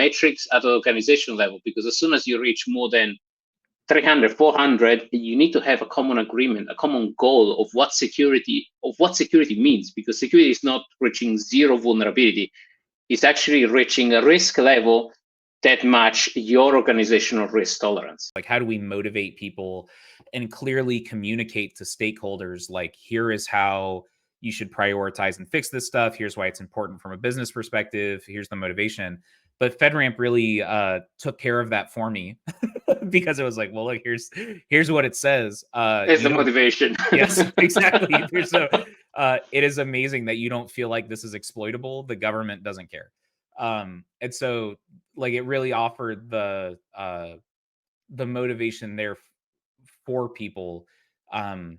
matrix at the organization level, because as soon as you reach more than 300, 400, you need to have a common agreement, a common goal of what security means, because security is not reaching zero vulnerability. It's actually reaching a risk level that match your organizational risk tolerance. Like, how do we motivate people and clearly communicate to stakeholders, like, here is how you should prioritize and fix this stuff. Here's why it's important from a business perspective. Here's the motivation. But FedRAMP really took care of that for me because it was like, well, look, here's what it says. It's the motivation. Yes, exactly. It is amazing that you don't feel like this is exploitable. The government doesn't care. And so, like, it really offered the motivation there for people. But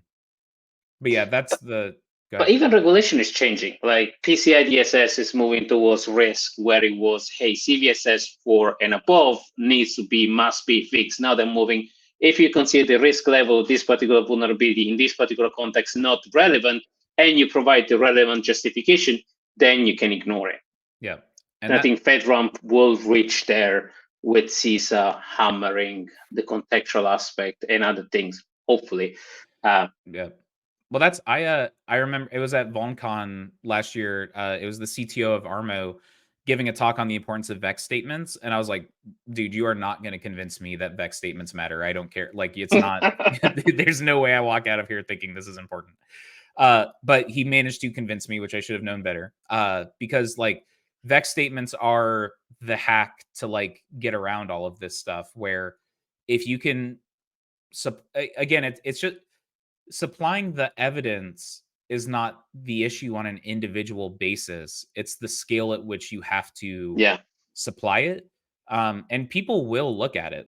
yeah, that's the. But even regulation is changing. Like PCI DSS is moving towards risk, where it was, hey, CVSS 4 and above must be fixed. Now they're moving. If you consider the risk level of this particular vulnerability in this particular context not relevant, and you provide the relevant justification, then you can ignore it. Yeah. And I think FedRAMP will reach there with CISA hammering the contextual aspect and other things, hopefully. Yeah. Well, that's I remember it was at VulnCon last year. It was the CTO of Armo giving a talk on the importance of VEX statements, and I was like, dude, you are not going to convince me that VEX statements matter. I don't care. Like, it's not. There's no way I walk out of here thinking this is important. But he managed to convince me, which I should have known better. Because like VEX statements are the hack to like get around all of this stuff. Where if you can, again, it's just. Supplying the evidence is not the issue on an individual basis. It's the scale at which you have to supply it. And people will look at it.